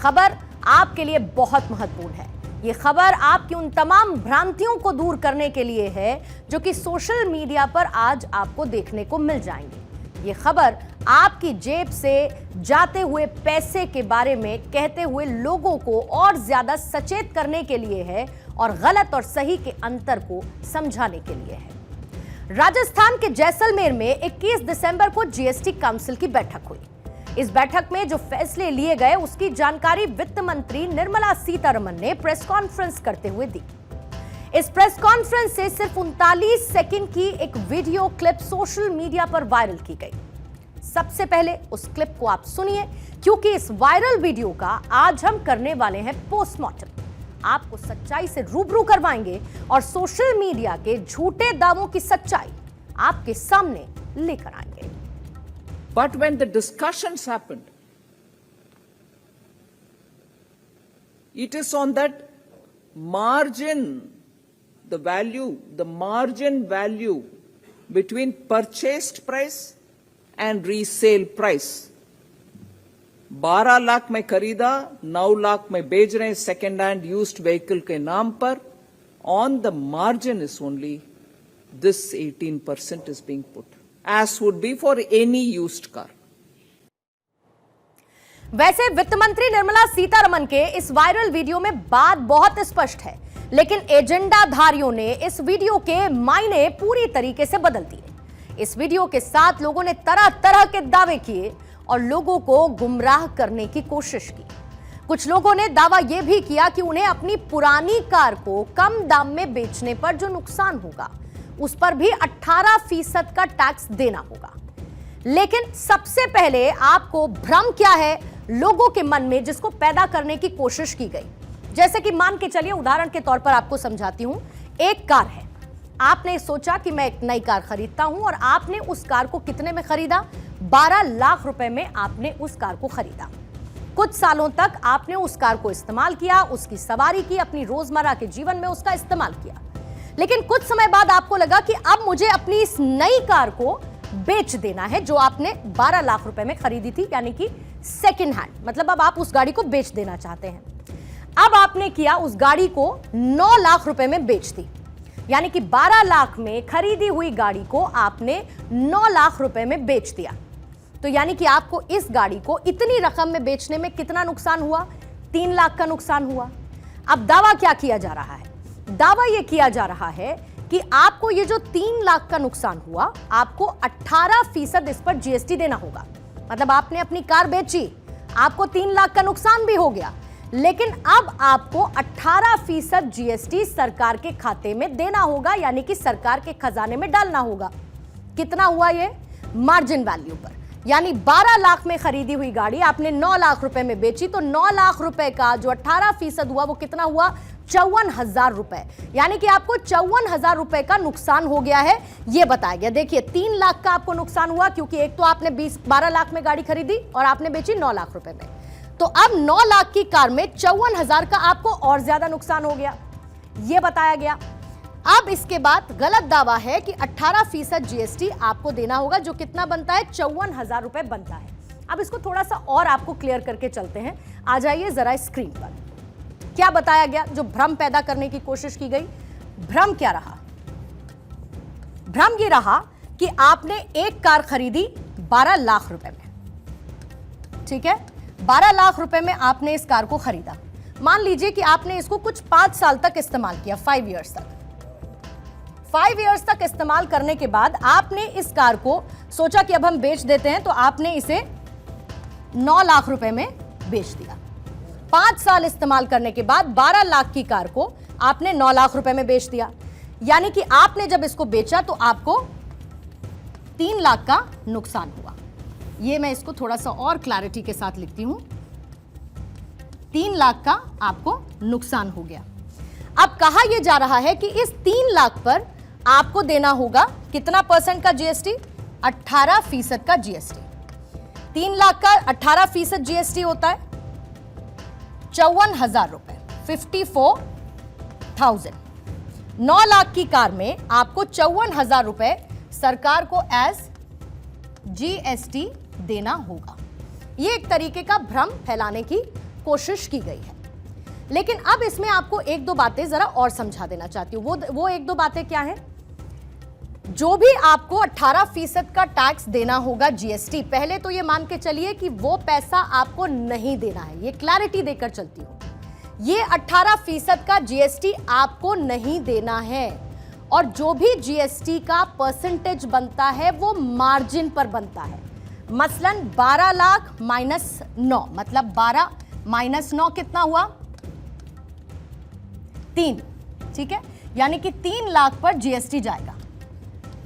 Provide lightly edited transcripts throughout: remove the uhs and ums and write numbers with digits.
खबर आपके लिए बहुत महत्वपूर्ण है। ये खबर आपकी उन तमाम भ्रांतियों को दूर करने के लिए है जो कि सोशल मीडिया पर आज आपको देखने को मिल जाएंगी। ये खबर आपकी जेब से जाते हुए पैसे के बारे में कहते हुए लोगों को और ज्यादा सचेत करने के लिए है और गलत और सही के अंतर को समझाने के लिए है। राजस्थान के जैसलमेर में 21 दिसंबर को जीएसटी काउंसिल की बैठक हुई। इस बैठक में जो फैसले लिए गए उसकी जानकारी वित्त मंत्री निर्मला सीतारमण ने प्रेस कॉन्फ्रेंस करते हुए दी। इस प्रेस कॉन्फ्रेंस से सिर्फ 39 सेकंड की एक वीडियो क्लिप सोशल मीडिया पर वायरल की गई। सबसे पहले उस क्लिप को आप सुनिए, क्योंकि इस वायरल वीडियो का आज हम करने वाले हैं पोस्टमार्टम। आपको सच्चाई से रूबरू करवाएंगे और सोशल मीडिया के झूठे दावों की सच्चाई आपके सामने लेकर आएंगे। But when the discussions happened, it is on that margin, the margin value between purchased price and resale price. 12 lakh में खरीदा, 9 लाख में बेच रहे हैं सेकेंड हैंड यूज्ड व्हीकल के नाम पर. On the margin is only this 18% is being put, as would be for any used car. वैसे वित्त मंत्री निर्मला सीतारमण के इस वायरल वीडियो में बात बहुत स्पष्ट है, लेकिन एजेंडाधारियों ने इस वीडियो के मायने पूरी तरीके से बदल दिए। इस वीडियो के साथ लोगों ने तरह तरह के दावे किए और लोगों को गुमराह करने की कोशिश की। कुछ लोगों ने दावा यह भी किया कि उन्हें अपनी पुरानी कार को कम दाम में बेचने पर जो नुकसान होगा उस पर भी 18% का टैक्स देना होगा। लेकिन सबसे पहले आपको भ्रम क्या है लोगों के मन में, जिसको पैदा करने की कोशिश की गई। जैसे कि मान के चलिए, उदाहरण के तौर पर आपको समझाती हूं। एक कार है, आपने सोचा कि मैं एक नई कार खरीदता हूं और आपने उस कार को कितने में खरीदा? 12 लाख रुपए में आपने उस कार को खरीदा। कुछ सालों तक आपने उस कार को इस्तेमाल किया, उसकी सवारी की, अपनी रोजमर्रा के जीवन में उसका इस्तेमाल किया। लेकिन कुछ समय बाद आपको लगा कि अब मुझे अपनी इस नई कार को बेच देना है जो आपने 12 लाख रुपए में खरीदी थी, यानी कि सेकंड हैंड, मतलब अब आप उस गाड़ी को बेच देना चाहते हैं। अब आपने किया, उस गाड़ी को 9 लाख रुपए में बेच दी, यानी कि 12 लाख में खरीदी हुई गाड़ी को आपने 9 लाख रुपए में बेच दिया। तो यानी कि आपको इस गाड़ी को इतनी रकम में बेचने में कितना नुकसान हुआ? 3 लाख का नुकसान हुआ। अब दावा क्या किया जा रहा है? दावा यह किया जा रहा है कि आपको ये जो 3 लाख का नुकसान हुआ, आपको 18% इस पर जीएसटी देना होगा। मतलब आपने अपनी कार बेची, आपको 3 लाख का नुकसान भी हो गया, लेकिन अब आपको 18% जीएसटी सरकार के खाते में देना होगा, यानी कि सरकार के खजाने में डालना होगा। कितना हुआ ये? मार्जिन वैल्यू पर, यानी 12 लाख में खरीदी हुई गाड़ी आपने 9 लाख रुपए में बेची, तो 9 लाख रुपए का जो 18% हुआ वो कितना हुआ? 54,000 रुपए, यानी कि आपको 54,000 रुपए का नुकसान हो गया है, यह बताया गया। देखिए, 3 लाख का आपको नुकसान हुआ, क्योंकि एक तो आपने 12 लाख में गाड़ी खरीदी और आपने बेची 9 लाख रुपए में। तो अब 9 लाख की कार में 54,000 का आपको और ज्यादा नुकसान हो गया, यह बताया गया। अब इसके बाद गलत दावा है कि 18% जीएसटी आपको देना होगा, जो कितना बनता है? 54,000 रुपए बनता है। अब इसको थोड़ा सा और आपको क्लियर करके चलते हैं। आ जाइए जरा स्क्रीन पर। क्या बताया गया? जो भ्रम पैदा करने की कोशिश की गई, भ्रम क्या रहा? भ्रम ये रहा कि आपने एक कार खरीदी 12 लाख रुपए में, ठीक है? 12 लाख रुपए में आपने इस कार को खरीदा। मान लीजिए कि आपने इसको कुछ 5 साल तक इस्तेमाल किया, 5 इयर्स तक। 5 इयर्स तक इस्तेमाल करने के बाद आपने इस कार को सोचा कि अब हम बेच देते हैं, तो आपने इसे 9 लाख रुपए में बेच दिया। 5 साल इस्तेमाल करने के बाद 12 लाख की कार को आपने 9 लाख रुपए में बेच दिया, यानी कि आपने जब इसको बेचा तो आपको 3 लाख का नुकसान हुआ। ये मैं इसको थोड़ा सा और क्लैरिटी के साथ लिखती हूं। 3 लाख का आपको नुकसान हो गया। अब कहा यह जा रहा है कि इस 3 लाख पर आपको देना होगा कितना परसेंट का जीएसटी? 18% का जीएसटी। 3 लाख का 18% जीएसटी होता है 54,000 रुपए, 54,000। 9 लाख की कार में आपको 54,000 रुपए सरकार को एज जीएसटी देना होगा। यह एक तरीके का भ्रम फैलाने की कोशिश की गई है। लेकिन अब इसमें आपको एक दो बातें जरा और समझा देना चाहती हूं। वो एक दो बातें क्या है? जो भी आपको 18% का टैक्स देना होगा जीएसटी, पहले तो ये मान के चलिए कि वो पैसा आपको नहीं देना है। ये क्लैरिटी देकर चलती हूं, ये 18% का जीएसटी आपको नहीं देना है। और जो भी जीएसटी का परसेंटेज बनता है वो मार्जिन पर बनता है। मसलन 12 लाख माइनस 9, मतलब 12 माइनस 9 कितना हुआ? 3, ठीक है? यानी कि 3 लाख पर जीएसटी जाएगा।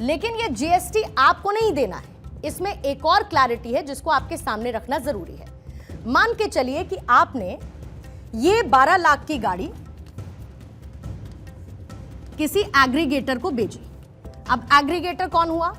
लेकिन ये जीएसटी आपको नहीं देना है। इसमें एक और क्लैरिटी है जिसको आपके सामने रखना जरूरी है। मान के चलिए कि आपने ये 12 लाख की गाड़ी किसी एग्रीगेटर को बेची। अब एग्रीगेटर कौन हुआ?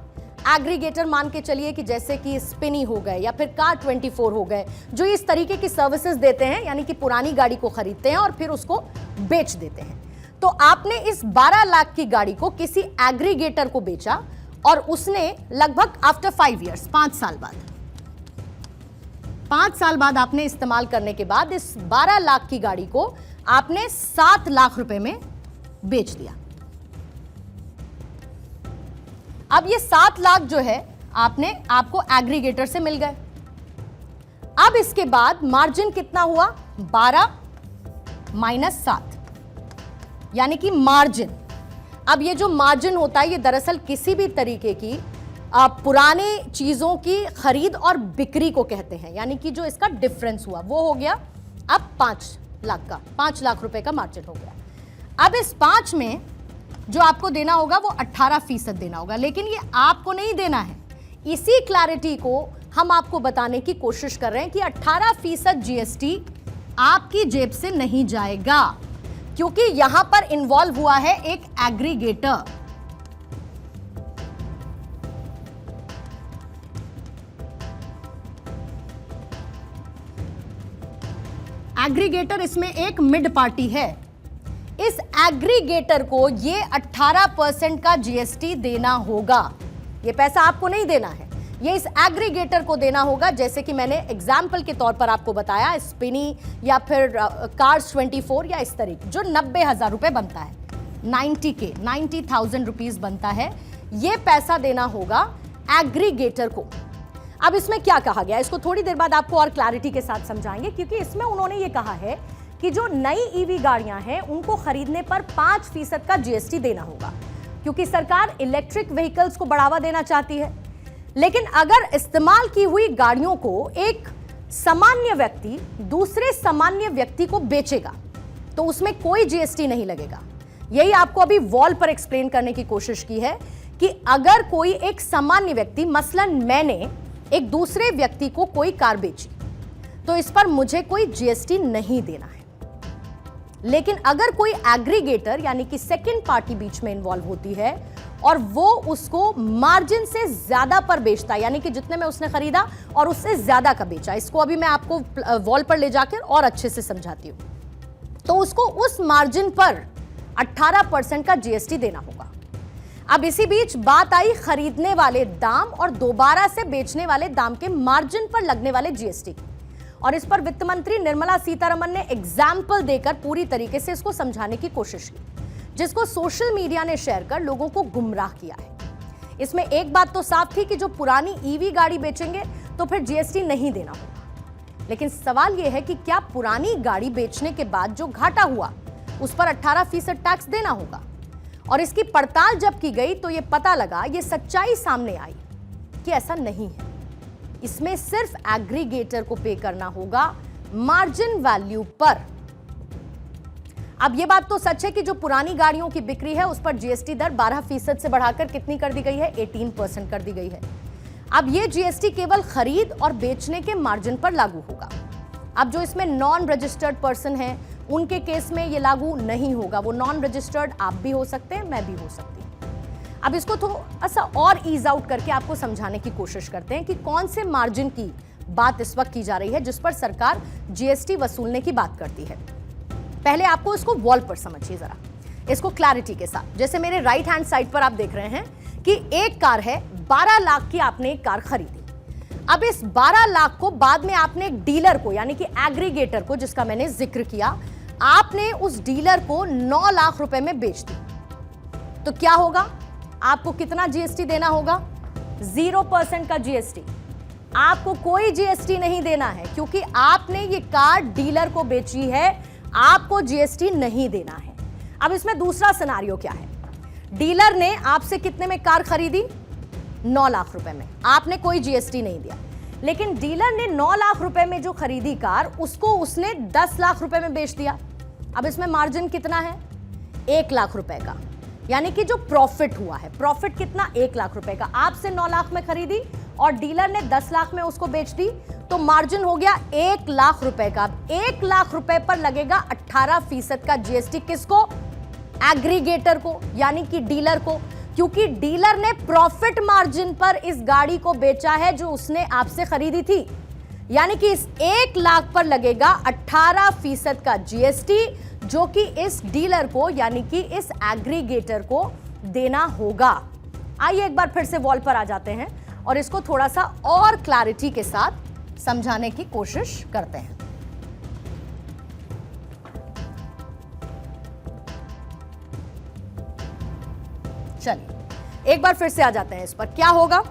एग्रीगेटर मान के चलिए कि जैसे कि स्पिनी हो गए या फिर कार24 हो गए, जो इस तरीके की सर्विसेज देते हैं, यानी कि पुरानी गाड़ी को खरीदते हैं और फिर उसको बेच देते हैं। तो आपने इस 12 लाख की गाड़ी को किसी एग्रीगेटर को बेचा और उसने लगभग आफ्टर 5 इयर्स, 5 साल बाद, 5 साल बाद आपने इस्तेमाल करने के बाद इस 12 लाख की गाड़ी को आपने 7 लाख रुपए में बेच दिया। अब ये 7 लाख जो है आपको एग्रीगेटर से मिल गए। अब इसके बाद मार्जिन कितना हुआ? 12 माइनस 7, यानी कि मार्जिन। अब ये जो मार्जिन होता है ये दरअसल किसी भी तरीके की पुराने चीजों की खरीद और बिक्री को कहते हैं, यानी कि जो इसका डिफरेंस हुआ वो हो गया अब 5 लाख रुपए का मार्जिन हो गया। अब इस 5 में जो आपको देना होगा वो 18% देना होगा, लेकिन ये आपको नहीं देना है। इसी क्लैरिटी को हम आपको बताने की कोशिश कर रहे हैं कि 18% जीएसटी आपकी जेब से नहीं जाएगा, क्योंकि यहां पर इन्वॉल्व हुआ है एक एग्रीगेटर। एग्रीगेटर इसमें एक मिड पार्टी है। इस एग्रीगेटर को ये 18% का जीएसटी देना होगा। ये पैसा आपको नहीं देना है, ये इस एग्रीगेटर को देना होगा। जैसे कि मैंने एग्जाम्पल के तौर पर आपको बताया, स्पिनी या फिर कार्स24 या इस तरीके जो 90,000 रुपए बनता है, 90,000 रुपीज बनता है, ये पैसा देना होगा एग्रीगेटर को। अब इसमें क्या कहा गया, इसको थोड़ी देर बाद आपको और क्लैरिटी के साथ समझाएंगे, क्योंकि इसमें उन्होंने ये कहा है कि जो नई ईवी गाड़ियां हैं उनको खरीदने पर 5% का जीएसटी देना होगा, क्योंकि सरकार इलेक्ट्रिक व्हीकल्स को बढ़ावा देना चाहती है। लेकिन अगर इस्तेमाल की हुई गाड़ियों को एक सामान्य व्यक्ति दूसरे सामान्य व्यक्ति को बेचेगा तो उसमें कोई जीएसटी नहीं लगेगा। यही आपको अभी वॉल पर एक्सप्लेन करने की कोशिश की है कि अगर कोई एक सामान्य व्यक्ति, मसलन मैंने एक दूसरे व्यक्ति को कोई कार बेची, तो इस पर मुझे कोई जीएसटी नहीं देना है। लेकिन अगर कोई एग्रीगेटर यानी कि सेकंड पार्टी बीच में इन्वॉल्व होती है और वो उसको मार्जिन से ज्यादा पर बेचता है, यानी कि जितने में उसने खरीदा और उससे ज्यादा का बेचा, इसको अभी मैं आपको वॉल पर ले जाकर और अच्छे से समझाती हूं, तो उसको उस मार्जिन पर 18% का जीएसटी देना होगा। अब इसी बीच बात आई खरीदने वाले दाम और दोबारा से बेचने वाले दाम के मार्जिन पर लगने वाले जीएसटी की, और इस पर वित्त मंत्री निर्मला सीतारमण ने एग्जाम्पल देकर पूरी तरीके से इसको समझाने की कोशिश की, जिसको सोशल मीडिया ने शेयर कर लोगों को गुमराह किया है। इसमें एक बात तो साफ थी कि जो पुरानी ईवी गाड़ी बेचेंगे तो फिर जीएसटी नहीं देना होगा, लेकिन सवाल यह है कि क्या पुरानी गाड़ी बेचने के बाद जो घाटा हुआ उस पर 18% टैक्स देना होगा। और इसकी पड़ताल जब की गई तो यह पता लगा, यह सच्चाई सामने आई कि ऐसा नहीं है। इसमें सिर्फ एग्रीगेटर को पे करना होगा मार्जिन वैल्यू पर। अब यह बात तो सच है कि जो पुरानी गाड़ियों की बिक्री है उस पर जीएसटी दर 12% से बढ़ाकर कितनी कर दी गई है? 18% कर दी गई है। अब यह जीएसटी केवल खरीद और बेचने के मार्जिन पर लागू होगा। अब जो इसमें नॉन रजिस्टर्ड पर्सन हैं उनके केस में यह लागू नहीं होगा। वो नॉन रजिस्टर्ड आप भी हो सकते हैं, मैं भी हो सकती हूँ। अब इसको थोड़ा सा और ईज आउट करके आपको समझाने की कोशिश करते हैं कि कौन से मार्जिन की बात इस वक्त की जा रही है जिस पर सरकार जीएसटी वसूलने की बात करती है। पहले आपको इसको वॉल पर समझिए जरा, इसको क्लैरिटी के साथ। जैसे मेरे राइट हैंड साइड पर आप देख रहे हैं कि एक कार है, 12 लाख की आपने एक कार खरीदी। अब इस 12 लाख को बाद में आपने एक डीलर को यानी कि एग्रीगेटर को, जिसका मैंने जिक्र किया, आपने उस डीलर को 9 लाख रुपए में बेच दी, तो क्या होगा? आपको कितना जीएसटी देना होगा? 0% का जीएसटी। आपको कोई जीएसटी नहीं देना है क्योंकि आपने ये कार डीलर को बेची है, आपको जीएसटी नहीं देना है। अब इसमें दूसरा सिनारियो क्या है? डीलर ने आपसे कितने में कार खरीदी? 9 लाख रुपए में, आपने कोई जीएसटी नहीं दिया। लेकिन डीलर ने 9 लाख रुपए में जो खरीदी कार, उसको उसने 10 लाख रुपए में बेच दिया। अब इसमें मार्जिन कितना है? 1 लाख रुपए का, यानी कि जो प्रॉफिट हुआ है, प्रॉफिट कितना? 1 लाख रुपए का। आपसे 9 लाख में खरीदी और डीलर ने 10 लाख में उसको बेच दी, तो मार्जिन हो गया 1 लाख रुपए का। 1 लाख रुपए पर लगेगा 18% का जीएसटी। किसको? एग्रीगेटर को, यानी कि डीलर को, क्योंकि डीलर ने प्रॉफिट मार्जिन पर इस गाड़ी को बेचा है जो उसने आपसे खरीदी थी। यानी कि इस 1 लाख पर लगेगा 18% का जीएसटी, जो कि इस डीलर को यानी कि इस एग्रीगेटर को देना होगा। आइए एक बार फिर से वॉल पर आ जाते हैं और इसको थोड़ा सा और क्लैरिटी के साथ समझाने की कोशिश करते हैं। चलिए एक बार फिर से आ जाते हैं इस पर। क्या होगा?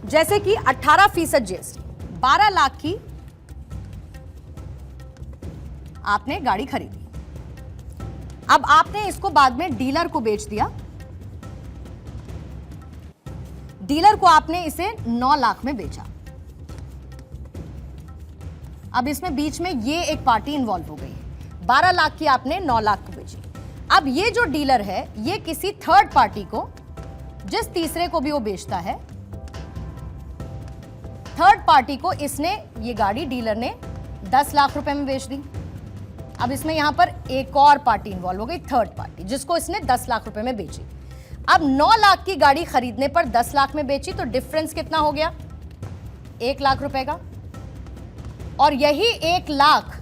जैसे कि 18% जीएसटी, 12 लाख की आपने गाड़ी खरीदी, अब आपने इसको बाद में डीलर को बेच दिया। डीलर को आपने इसे 9 लाख में बेचा। अब इसमें बीच में ये एक पार्टी इन्वॉल्व हो गई है। 12 लाख की आपने 9 लाख को बेची। अब ये जो डीलर है, ये किसी थर्ड पार्टी को, जिस तीसरे को भी वो बेचता है, थर्ड पार्टी को इसने ये गाड़ी डीलर ने 10 लाख रुपए में बेच दी। अब इसमें यहां पर एक और पार्टी इन्वॉल्व हो गई, थर्ड पार्टी, जिसको इसने 10 लाख रुपए में बेची। अब 9 लाख की गाड़ी खरीदने पर 10 लाख में बेची, तो डिफरेंस कितना हो गया? 1 लाख रुपए का। और यही 1 लाख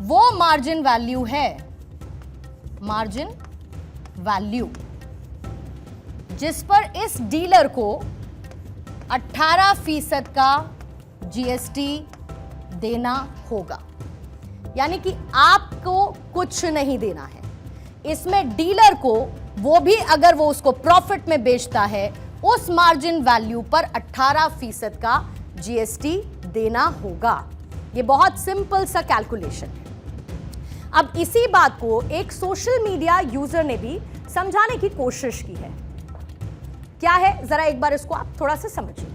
वो मार्जिन वैल्यू है, मार्जिन वैल्यू, जिस पर इस डीलर को 18% का जीएसटी देना होगा। यानी कि आपको कुछ नहीं देना है इसमें। डीलर को, वो भी अगर वो उसको प्रॉफिट में बेचता है, उस मार्जिन वैल्यू पर 18% का जीएसटी देना होगा। ये बहुत सिंपल सा कैलकुलेशन है। अब इसी बात को एक सोशल मीडिया यूजर ने भी समझाने की कोशिश की है। क्या है, जरा एक बार इसको आप थोड़ा सा समझिए।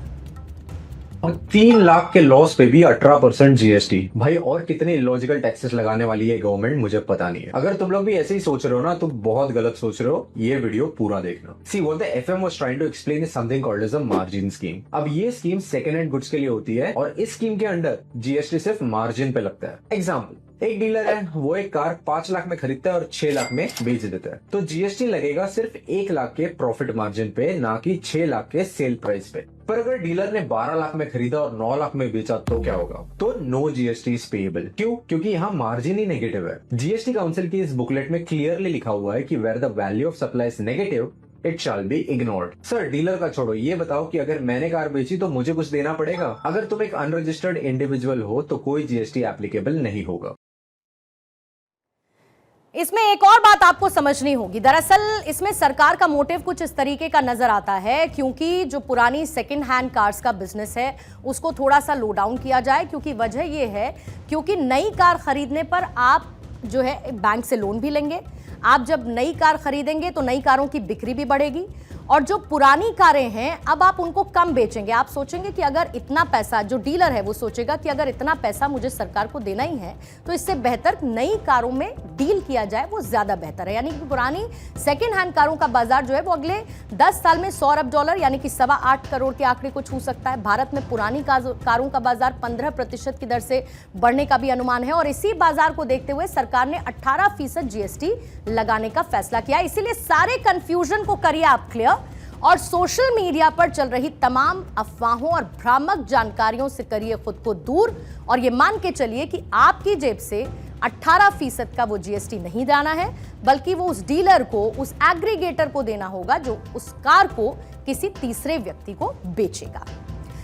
और 3 लाख के लॉस पे भी 18% जीएसटी। भाई और कितने इलॉजिकल टैक्सेस लगाने वाली है गवर्नमेंट, मुझे पता नहीं है। अगर तुम लोग भी ऐसे ही सोच रहे हो ना, तो बहुत गलत सोच रहे हो। ये वीडियो पूरा देखना। See what the FM was trying to explain is something called as a margin scheme. अब ये स्कीम सेकंड हैंड गुड्स के लिए होती है और इस स्कीम के अंडर जीएसटी सिर्फ मार्जिन पे लगता है। एग्जाम्पल, एक डीलर है, वो एक कार 5 लाख में खरीदता है और 6 लाख में बेच देता है, तो जीएसटी लगेगा सिर्फ 1 लाख के प्रॉफिट मार्जिन पे, ना कि 6 लाख के सेल प्राइस पे। पर अगर डीलर ने 12 लाख में खरीदा और 9 लाख में बेचा तो क्या होगा? तो नो जीएसटी इज पेएबल। क्यों? क्योंकि यहाँ मार्जिन ही नेगेटिव है। जीएसटी काउंसिल की इस बुकलेट में क्लियरली लिखा हुआ है कि where the value of supply is negative it shall be ignored. Sir, dealer का छोड़ो, ये बताओ कि अगर मैंने कार बेची तो मुझे कुछ देना पड़ेगा? अगर तुम एक अनरजिस्टर्ड इंडिविजुअल हो तो कोई जीएसटी एप्लीकेबल नहीं होगा। इसमें एक और बात आपको समझनी होगी। दरअसल इसमें सरकार का मोटिव कुछ इस तरीके का नजर आता है, क्योंकि जो पुरानी सेकंड हैंड कार्स का बिजनेस है उसको थोड़ा सा लो डाउन किया जाए। क्योंकि वजह यह है, क्योंकि नई कार खरीदने पर आप जो है बैंक से लोन भी लेंगे। आप जब नई कार खरीदेंगे तो नई कारों की बिक्री भी बढ़ेगी, और जो पुरानी कारें हैं अब आप उनको कम बेचेंगे। आप सोचेंगे कि अगर इतना पैसा, जो डीलर है वो सोचेगा कि अगर इतना पैसा मुझे सरकार को देना ही है तो इससे बेहतर नई कारों में डील किया जाए, वो ज्यादा बेहतर है। यानी कि पुरानी सेकेंड हैंड कारों का बाजार जो है वो अगले 10 साल में $100 अरब यानी कि 8.25 करोड़ के आंकड़े को छू सकता है। भारत में पुरानी कारों का बाजार 15% की दर से बढ़ने का भी अनुमान है, और इसी बाजार को देखते हुए सरकार ने 18% जीएसटी लगाने का फैसला किया। इसीलिए सारे कंफ्यूजन को करिए आप क्लियर, और सोशल मीडिया पर चल रही तमाम अफवाहों और भ्रामक जानकारियों से करिए खुद को दूर और ये मान के चलिए कि आपकी जेब से 18% का वो जीएसटी नहीं देना है, बल्कि वो उस डीलर को, उस एग्रीगेटर को देना होगा जो उस कार को किसी तीसरे व्यक्ति को बेचेगा।